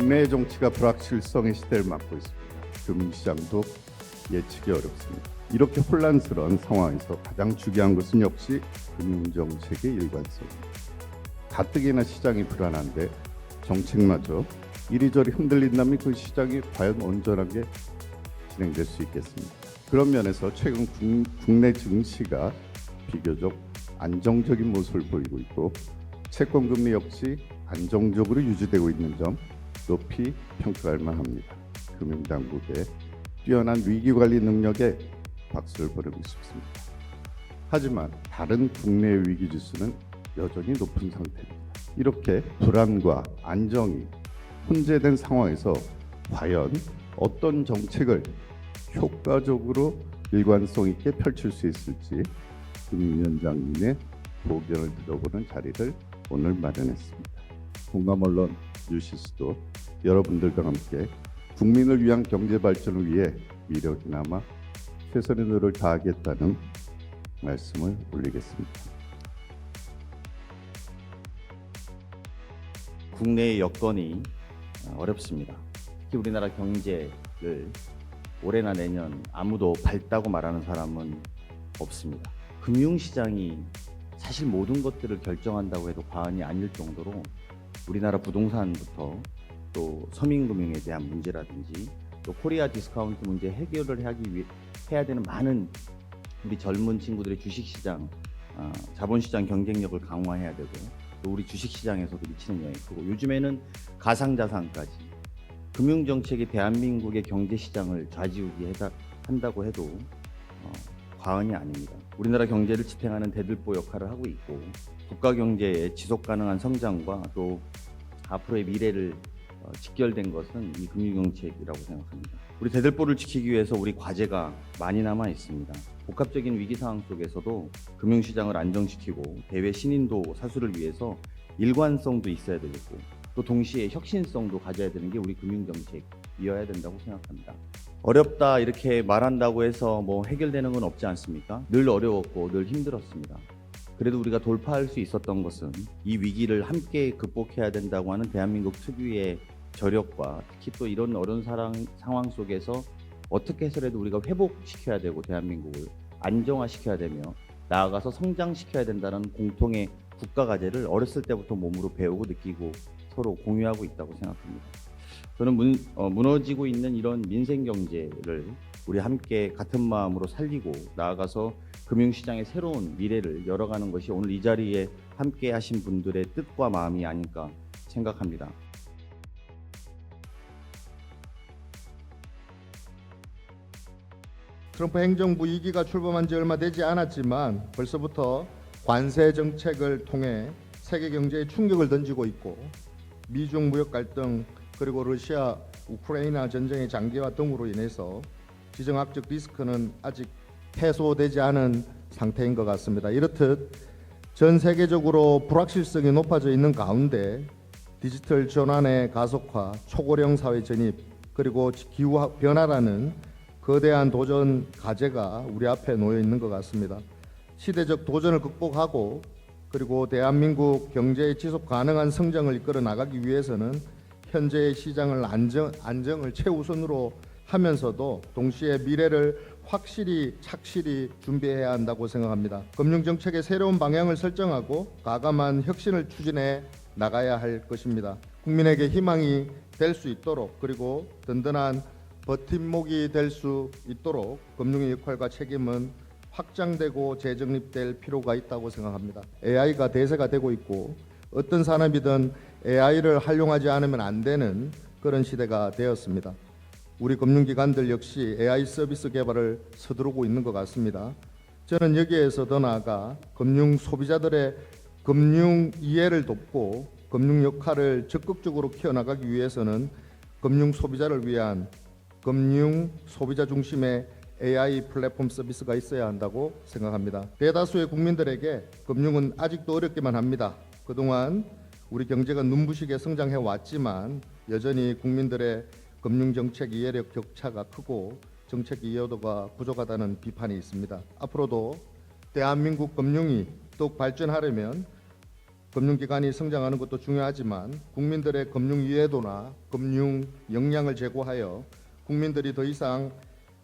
국내 정치가 불확실성의 시대를 맞고 있습니다. 금융시장도 예측이 어렵습니다. 이렇게 혼란스러운 상황에서 가장 중요한 것은 역시 금융정책의 일관성입니다. 가뜩이나 시장이 불안한데 정책마저 이리저리 흔들린다면 그 시장이 과연 온전하게 진행될 수 있겠습니까? 그런 면에서 최근 국내 증시가 비교적 안정적인 모습을 보이고 있고 채권 금리 역시 안정적으로 유지되고 있는 점 높이 평가할 만합니다. 금융당국의 뛰어난 위기관리 능력에 박수를 보내고 싶습니다. 하지만 다른 국내 위기 지수는 여전히 높은 상태입니다. 이렇게 불안과 안정이 혼재된 상황에서 과연 어떤 정책을 효과적으로 일관성 있게 펼칠 수 있을지 금융위원장님의 보견을 들어보는 자리를 오늘 마련했습니다. 공감 언론 뉴시스도 여러분들과 함께 국민을 위한 경제 발전을 위해 위력이나마 최선의 노력을 다하겠다는 말씀을 올리겠습니다. 국내의 여건이 어렵습니다. 특히 우리나라 경제를 올해나 내년 아무도 밝다고 말하는 사람은 없습니다. 금융시장이 사실 모든 것들을 결정한다고 해도 과언이 아닐 정도로 우리나라 부동산부터 또 서민금융에 대한 문제라든지 또 코리아 디스카운트 문제 해결을 하기 위해 해야 되는 많은 우리 젊은 친구들의 주식시장, 자본시장 경쟁력을 강화해야 되고 또 우리 주식시장에서도 미치는 영향이 크고 요즘에는 가상자산까지 금융정책이 대한민국의 경제시장을 좌지우지한다고 해도 과언이 아닙니다. 우리나라 경제를 지탱하는 대들보 역할을 하고 있고 국가 경제의 지속가능한 성장과 또 앞으로의 미래를 직결된 것은 이 금융정책이라고 생각합니다. 우리 대들보를 지키기 위해서 우리 과제가 많이 남아 있습니다. 복합적인 위기 상황 속에서도 금융시장을 안정시키고 대외 신인도 사수를 위해서 일관성도 있어야 되겠고 또 동시에 혁신성도 가져야 되는 게 우리 금융정책이어야 된다고 생각합니다. 어렵다 이렇게 말한다고 해서 뭐 해결되는 건 없지 않습니까? 늘 어려웠고 늘 힘들었습니다. 그래도 우리가 돌파할 수 있었던 것은 이 위기를 함께 극복해야 된다고 하는 대한민국 특유의 저력과 특히 또 이런 어려운 상황 속에서 어떻게 해서라도 우리가 회복시켜야 되고 대한민국을 안정화시켜야 되며 나아가서 성장시켜야 된다는 공통의 국가 과제를 어렸을 때부터 몸으로 배우고 느끼고 서로 공유하고 있다고 생각합니다. 저는 무너지고 있는 이런 민생 경제를 우리 함께 같은 마음으로 살리고 나아가서 금융시장의 새로운 미래를 열어가는 것이 오늘 이 자리에 함께 하신 분들의 뜻과 마음이 아닐까 생각합니다. 트럼프 행정부 2기가 출범한 지 얼마 되지 않았지만 벌써부터 관세 정책을 통해 세계 경제에 충격을 던지고 있고 미중 무역 갈등 그리고 러시아 우크라이나 전쟁의 장기화 등으로 인해서 지정학적 리스크는 아직 해소되지 않은 상태인 것 같습니다. 이렇듯 전 세계적으로 불확실성이 높아져 있는 가운데 디지털 전환의 가속화, 초고령 사회 전입, 그리고 기후 변화라는 거대한 도전 과제가 우리 앞에 놓여 있는 것 같습니다. 시대적 도전을 극복하고 그리고 대한민국 경제의 지속 가능한 성장을 이끌어 나가기 위해서는 현재의 시장을 안정을 최우선으로 하면서도 동시에 미래를 확실히 착실히 준비해야 한다고 생각합니다. 금융정책의 새로운 방향을 설정하고 과감한 혁신을 추진해 나가야 할 것입니다. 국민에게 희망이 될 수 있도록 그리고 든든한 버팀목이 될 수 있도록 금융의 역할과 책임은 확장되고 재정립될 필요가 있다고 생각합니다. AI가 대세가 되고 있고 어떤 산업이든 AI를 활용하지 않으면 안 되는 그런 시대가 되었습니다. 우리 금융기관들 역시 AI 서비스 개발을 서두르고 있는 것 같습니다. 저는 여기에서 더 나아가 금융 소비자들의 금융 이해를 돕고 금융 역할을 적극적으로 키워나가기 위해서는 금융 소비자를 위한 금융 소비자 중심의 AI 플랫폼 서비스가 있어야 한다고 생각합니다. 대다수의 국민들에게 금융은 아직도 어렵기만 합니다. 그동안 우리 경제가 눈부시게 성장해 왔지만 여전히 국민들의 금융정책 이해력 격차가 크고 정책 이해도가 부족하다는 비판이 있습니다. 앞으로도 대한민국 금융이 더욱 발전하려면 금융기관이 성장하는 것도 중요하지만 국민들의 금융 이해도나 금융 역량을 제고하여 국민들이 더 이상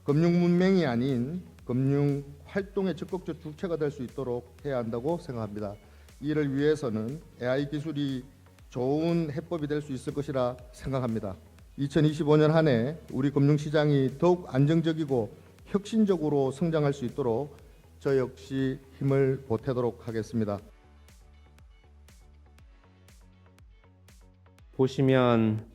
금융 문맹이 아닌 금융 활동의 적극적 주체가 될 수 있도록 해야 한다고 생각합니다. 이를 위해서는 AI 기술이 좋은 해법이 될 수 있을 것이라 생각합니다. 2025년 한 해 우리 금융시장이 더욱 안정적이고 혁신적으로 성장할 수 있도록 저 역시 힘을 보태도록 하겠습니다. 보시면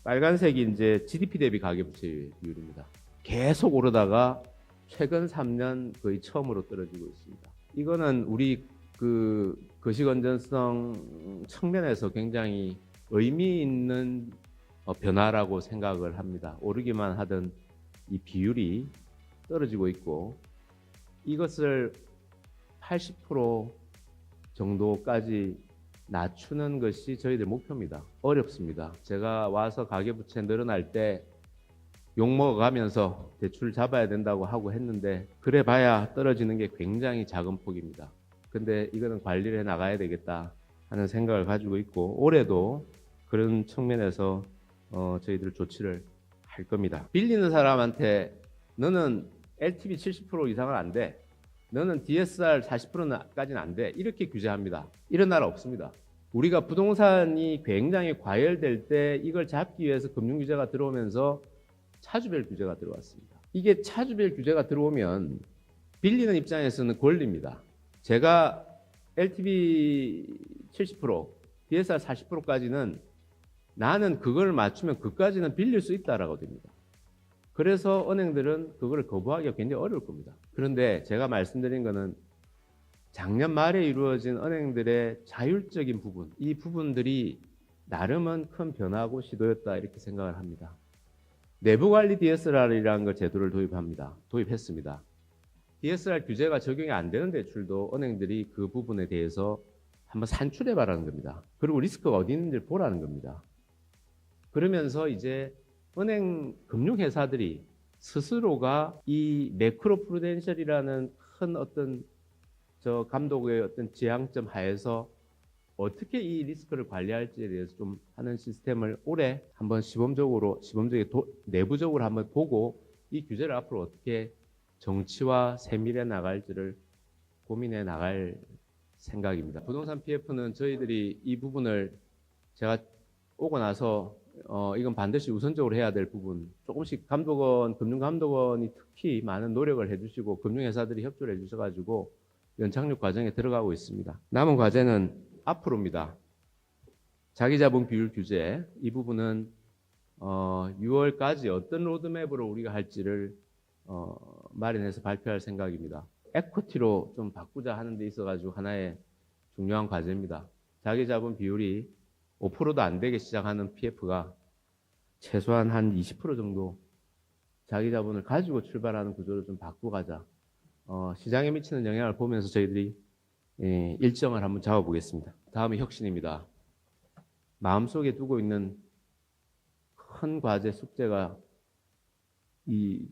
빨간색이 이제 GDP 대비 가계부채 비율입니다. 계속 오르다가 최근 3년 거의 처음으로 떨어지고 있습니다. 이거는 우리 그 거시 건전성 측면에서 굉장히 의미 있는 변화라고 생각을 합니다. 오르기만 하던 이 비율이 떨어지고 있고 이것을 80% 정도까지 낮추는 것이 저희들 목표입니다. 어렵습니다. 제가 와서 가계부채 늘어날 때 욕먹어가면서 대출 잡아야 된다고 하고 했는데 그래 봐야 떨어지는 게 굉장히 작은 폭입니다. 근데 이거는 관리를 해 나가야 되겠다 하는 생각을 가지고 있고 올해도 그런 측면에서 저희들 조치를 할 겁니다. 빌리는 사람한테 너는 LTV 70% 이상은 안 돼. 너는 DSR 40%까지는 안 돼. 이렇게 규제합니다. 이런 나라 없습니다. 우리가 부동산이 굉장히 과열될 때 이걸 잡기 위해서 금융규제가 들어오면서 차주별 규제가 들어왔습니다. 이게 차주별 규제가 들어오면 빌리는 입장에서는 권리입니다. 제가 LTV 70%, DSR 40%까지는 나는 그걸 맞추면 그까지는 빌릴 수 있다라고 됩니다. 그래서 은행들은 그걸 거부하기가 굉장히 어려울 겁니다. 그런데 제가 말씀드린 거는 작년 말에 이루어진 은행들의 자율적인 부분, 이 부분들이 나름은 큰 변화고 시도였다 이렇게 생각을 합니다. 내부관리 DSR이라는 걸 제도를 도입했습니다. DSR 규제가 적용이 안 되는 대출도 은행들이 그 부분에 대해서 한번 산출해 봐라는 겁니다. 그리고 리스크가 어디 있는지를 보라는 겁니다. 그러면서 이제 은행 금융회사들이 스스로가 이 매크로 프루덴셜이라는 큰 어떤 감독의 어떤 지향점 하에서 어떻게 이 리스크를 관리할지에 대해서 좀 하는 시스템을 올해 한번 내부적으로 한번 보고 이 규제를 앞으로 어떻게 정치와 세밀해 나갈지를 고민해 나갈 생각입니다. 부동산 PF는 저희들이 이 부분을 제가 오고 나서 이건 반드시 우선적으로 해야 될 부분, 조금씩 금융감독원이 특히 많은 노력을 해주시고 금융회사들이 협조를 해주셔가지고 연착륙 과정에 들어가고 있습니다. 남은 과제는 앞으로입니다. 자기자본 비율 규제, 이 부분은 6월까지 어떤 로드맵으로 우리가 할지를 마련해서 발표할 생각입니다. 에쿼티로 좀 바꾸자 하는 데 있어가지고 하나의 중요한 과제입니다. 자기자본 비율이 5%도 안 되게 시작하는 PF가 최소한 한 20% 정도 자기자본을 가지고 출발하는 구조를 좀 바꾸고 가자. 시장에 미치는 영향을 보면서 저희들이 일정을 한번 잡아보겠습니다. 다음은 혁신입니다. 마음속에 두고 있는 큰 과제, 숙제가 이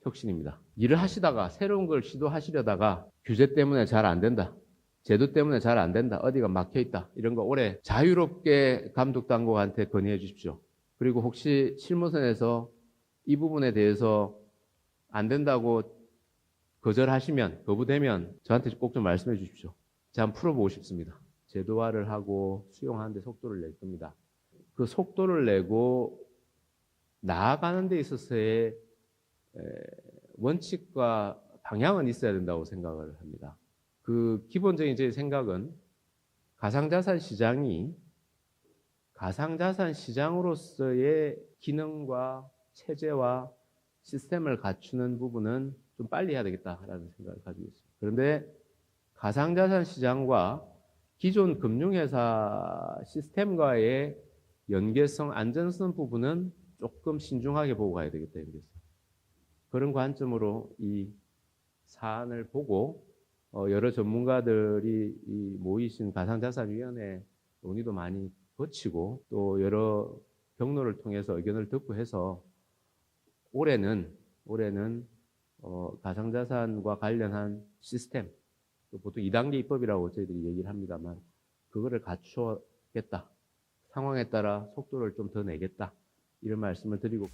혁신입니다. 일을 하시다가 새로운 걸 시도하시려다가 규제 때문에 잘 안 된다. 제도 때문에 잘 안 된다. 어디가 막혀 있다. 이런 거 올해 자유롭게 감독당국한테 건의해 주십시오. 그리고 혹시 실무선에서 이 부분에 대해서 안 된다고 거부되면 저한테 꼭 좀 말씀해 주십시오. 제가 한번 풀어보고 싶습니다. 제도화를 하고 수용하는 데 속도를 낼 겁니다. 그 속도를 내고 나아가는 데 있어서의 원칙과 방향은 있어야 된다고 생각을 합니다. 그 기본적인 제 생각은 가상자산 시장으로서의 기능과 체제와 시스템을 갖추는 부분은 좀 빨리 해야 되겠다라는 생각을 가지고 있습니다. 그런데 가상자산 시장과 기존 금융회사 시스템과의 연계성, 안전성 부분은 조금 신중하게 보고 가야 되겠다. 그런 관점으로 이 사안을 보고 여러 전문가들이 모이신 가상자산위원회 논의도 많이 거치고 또 여러 경로를 통해서 의견을 듣고 해서 올해는 가상자산과 관련한 시스템, 보통 2단계 입법이라고 저희들이 얘기를 합니다만 그거를 갖추겠다. 상황에 따라 속도를 좀 더 내겠다. 이런 말씀을 드리고